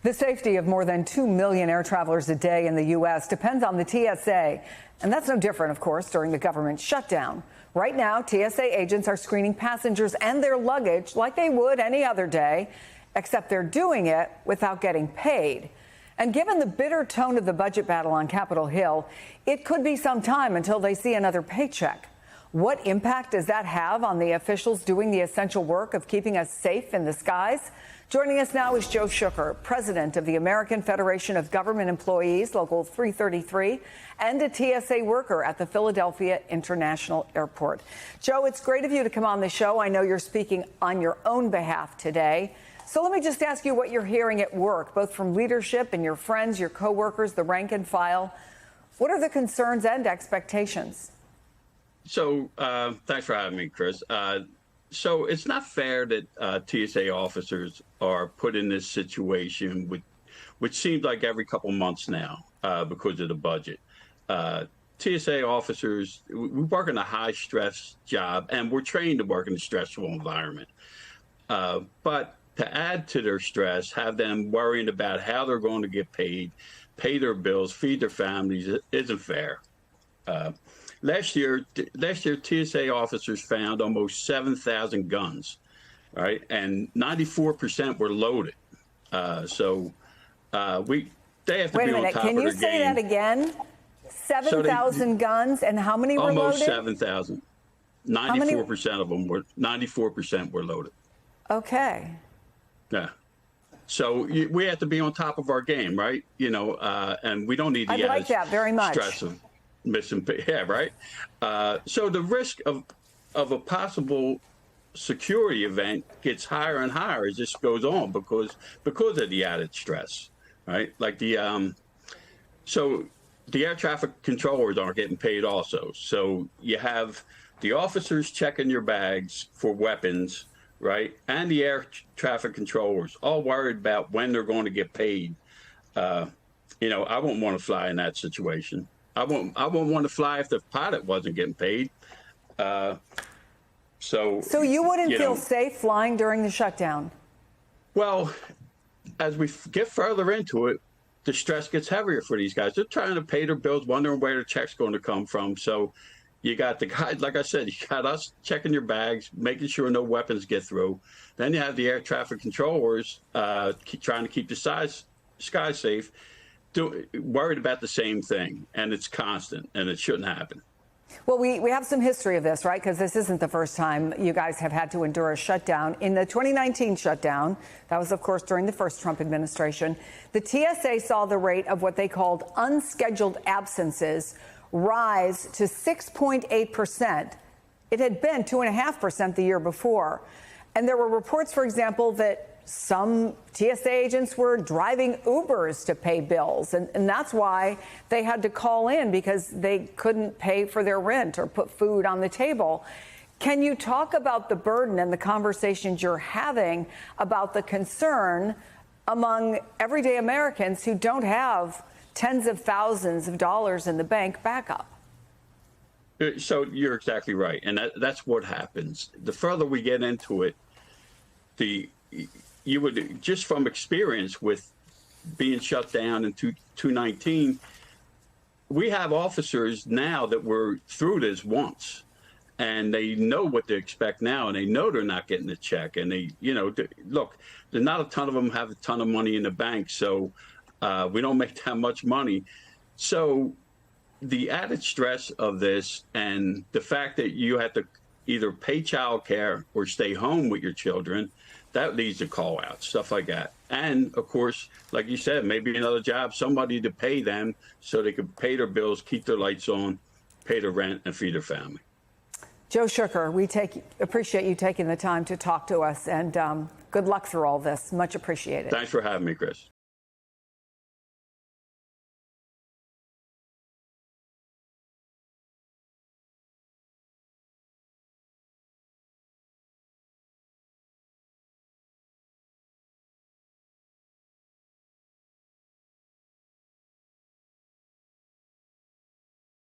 The safety of more than 2 million air travelers a day in the U.S. depends on the TSA. And that's no different, of course, during the government shutdown. Right now, TSA agents are screening passengers and their luggage like they would any other day, except they're doing it without getting paid. And given the bitter tone of the budget battle on Capitol Hill, it could be some time until they see another paycheck. What impact does that have on the officials doing the essential work of keeping us safe in the skies? Joining us now is Joe Schucker, president of the American Federation of Government Employees, Local 333, and a TSA worker at the Philadelphia International Airport. Joe, it's great of you to come on the show. I know you're speaking on your own behalf today. So let me just ask you what you're hearing at work, both from leadership and your friends, your coworkers, the rank and file. What are the concerns and expectations? So thanks for having me, Chris. So it's not fair that TSA officers are put in this situation, which seems like every couple months now because of the budget. TSA officers, we work in a high-stress job, and we're trained to work in a stressful environment. But to add to their stress, have them worrying about how they're going to get paid, pay their bills, feed their families, isn't fair. Last year, TSA officers found almost 7,000 guns, right? And 94% were loaded. They have to Wait a be minute. on top Can of you their say game. that again? 7,000 guns, and how many were Almost loaded? 7,000. 94% of them were 94% were loaded. Okay. Yeah. So we have to be on top of our game, right? And we don't need the I'd like that very much. stress of missing. Yeah, right. So the risk of a possible security event gets higher and higher as this goes on because of the added stress, right? Like so the air traffic controllers aren't getting paid also. So you have the officers checking your bags for weapons, right? And the air traffic controllers all worried about when they're going to get paid. I wouldn't want to fly in that situation. I wouldn't want to fly if the pilot wasn't getting paid. So you wouldn't feel safe flying during the shutdown? Well, as we get further into it, the stress gets heavier for these guys. They're trying to pay their bills, wondering where their check's going to come from. So you got the guys, like I said, you got us checking your bags, making sure no weapons get through. Then you have the air traffic controllers trying to keep the sky safe, worried about the same thing. And it's constant, and it shouldn't happen. Well, we have some history of this, right? Because this isn't the first time you guys have had to endure a shutdown. In the 2019 shutdown, that was, of course, during the first Trump administration, the TSA saw the rate of what they called unscheduled absences rise to 6.8%. It had been 2.5% the year before. And there were reports, for example, that some TSA agents were driving Ubers to pay bills. And that's why they had to call in, because they couldn't pay for their rent or put food on the table. Can you talk about the burden and the conversations you're having about the concern among everyday Americans who don't have tens of thousands of dollars in the bank backup? So you're exactly right. And that's what happens. The further we get into it, you would, just from experience with being shut down in 2019, we have officers now that were through this once, and they know what to expect now, and they know they're not getting a check. And look, there's not a ton of them have a ton of money in the bank, so we don't make that much money. So the added stress of this and the fact that you have to either pay child care or stay home with your children, that leads to call outs, stuff like that. And of course, like you said, maybe another job, somebody to pay them so they could pay their bills, keep their lights on, pay their rent, and feed their family. Joe Schucker, we appreciate you taking the time to talk to us, and good luck through all this. Much appreciated. Thanks for having me, Chris.